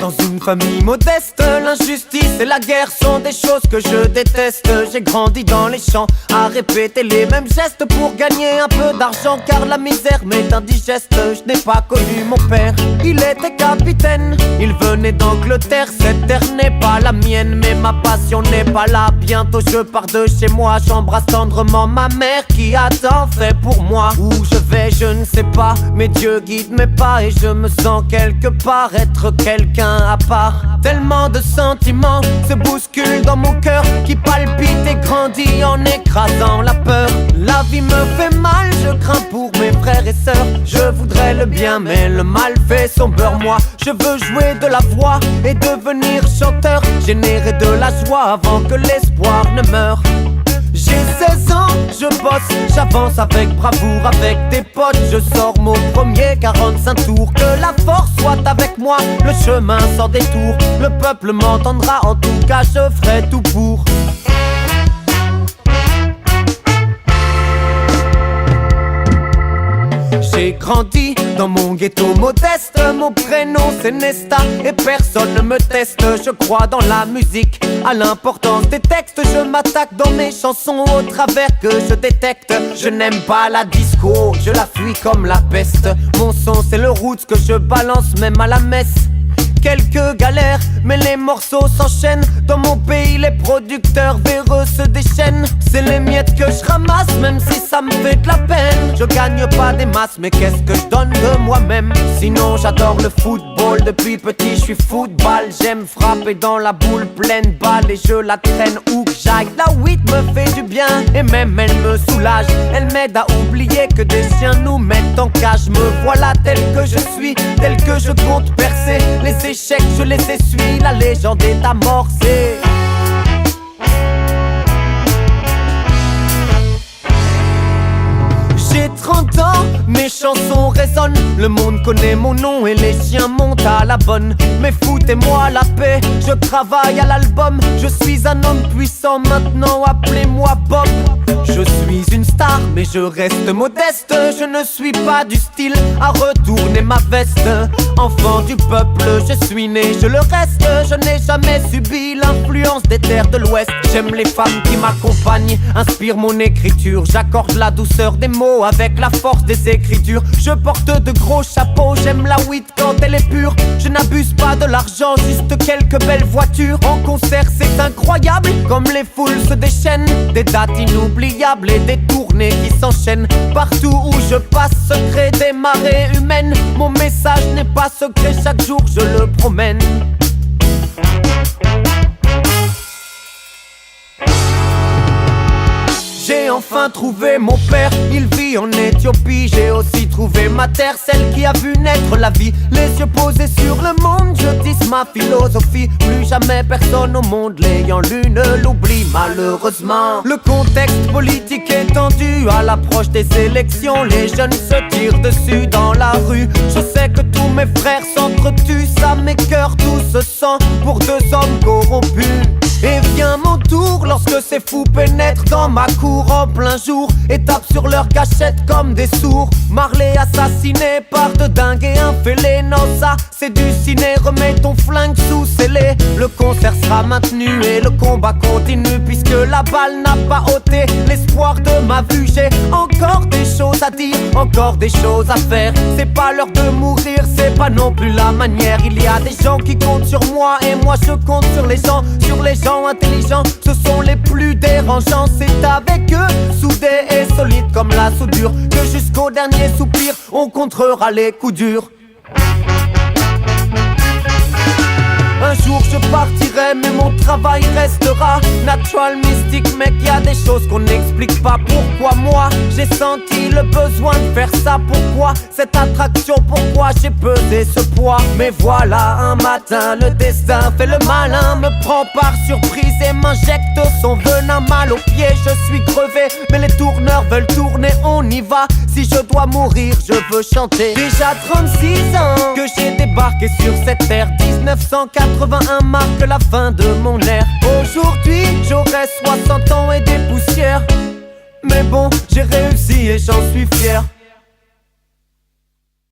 Dans une famille modeste, l'injustice et la guerre sont des choses que je déteste. J'ai grandi dans les champs à répéter les mêmes gestes pour gagner un peu d'argent, car la misère m'est indigeste. Je n'ai pas connu mon père, il était capitaine. Il venait d'Angleterre, cette terre n'est pas la mienne, mais ma passion n'est pas là. Bientôt je pars de chez moi, j'embrasse tendrement ma mère qui a tant fait pour moi. Où je vais je ne sais pas, mais Dieu guide mes pas et je me sens quelque part être quelqu'un à part. Tellement de sentiments se bousculent dans mon cœur qui palpite et grandit en écrasant la peur. La vie me fait mal, je crains pour mes frères et sœurs. Je voudrais le bien mais le mal fait son beurre. Moi je veux jouer de la voix et devenir chanteur, générer de la joie avant que l'espoir ne meure. J'ai 16 ans, je bosse, j'avance avec bravoure, avec des potes. Je sors mon premier 45 tours. Que la force soit avec moi, le chemin sans détour. Le peuple m'entendra, en tout cas je ferai tout pour. J'ai grandi dans mon ghetto modeste. Mon prénom c'est Nesta et personne ne me teste. Je crois dans la musique, à l'importance des textes. Je m'attaque dans mes chansons au travers que je détecte. Je n'aime pas la disco, je la fuis comme la peste. Mon son c'est le roots que je balance même à la messe. Quelques galères, mais les morceaux s'enchaînent. Dans mon pays, les producteurs véreux se déchaînent. C'est les miettes que je ramasse, même si ça me fait de la peine. Je gagne pas des masses, mais qu'est-ce que je donne de moi-même? Sinon, j'adore le football. Depuis petit, je suis football. J'aime frapper dans la boule pleine balle et je la traîne où que j'aille. La weed me fait du bien et même elle me soulage. Elle m'aide à oublier que des chiens nous mettent en cage. Me voilà tel que je suis, tel que je compte percer. Les échecs, je les essuie, la légende est amorcée. J'ai 30 ans, mes chansons résonnent. Le monde connaît mon nom et les chiens montent à la bonne. Mais foutez-moi la paix, je travaille à l'album. Je suis un homme puissant maintenant, appelez-moi Bob. Je suis une star, mais je reste modeste. Je ne suis pas du style à retourner ma veste. Enfant du peuple, je suis né, je le reste. Je n'ai jamais subi l'influence des terres de l'Ouest. J'aime les femmes qui m'accompagnent, inspirent mon écriture. J'accorde la douceur des mots avec la force des écritures. Je porte de gros chapeaux, j'aime la weed quand elle est pure. Je n'abuse pas de l'argent, juste quelques belles voitures. En concert c'est incroyable, comme les foules se déchaînent. Des dates inoubliables et des tournées qui s'enchaînent. Partout où je passe se crée des marées humaines. Mon message n'est pas secret, chaque jour je le promène. J'ai enfin trouvé mon père, il vit en Éthiopie. J'ai aussi trouvé ma terre, celle qui a vu naître la vie. Les yeux posés sur le monde, je tisse ma philosophie. Plus jamais personne au monde l'ayant lu ne l'oublie malheureusement. Le contexte politique est tendu à l'approche des élections. Les jeunes se tirent dessus dans la rue. Je sais que tous mes frères s'entretuent, ça m'écœure tout ce sang pour deux hommes corrompus. Et vient mon tour lorsque ces fous pénètrent dans ma cour en plein jour et tapent sur leur cachette comme des sourds. Marley assassiné par de dingues et un fêlé. Non ça c'est du ciné, remets ton flingue sous scellé. Le concert sera maintenu et le combat continue, puisque la balle n'a pas ôté l'espoir de ma vue. J'ai encore des choses à dire, encore des choses à faire. C'est pas l'heure de mourir, c'est pas non plus la manière. Il y a des gens qui comptent sur moi et moi je compte sur les gens intelligents, ce sont les plus dérangeants. C'est avec eux, soudés et solides comme la soudure, que jusqu'au dernier soupir, on contrera les coups durs. Un jour je partirai, mais mon travail restera. Natural mystique, mec, y a des choses qu'on n'explique pas. Pourquoi moi, j'ai senti le besoin de faire ça? Pourquoi cette attraction? Pourquoi j'ai pesé ce poids? Mais voilà, un matin, le destin fait le malin, me prend par surprise et m'injecte son venin. Mal aux pieds, je suis crevé, mais les tourneurs veulent tourner, on y va. Si je dois mourir, je veux chanter. Déjà 36 ans que j'ai débarqué sur cette terre. 1981 marque la fin de mon ère. Aujourd'hui, j'aurai 60 ans et des poussières. Mais bon, j'ai réussi et j'en suis fier.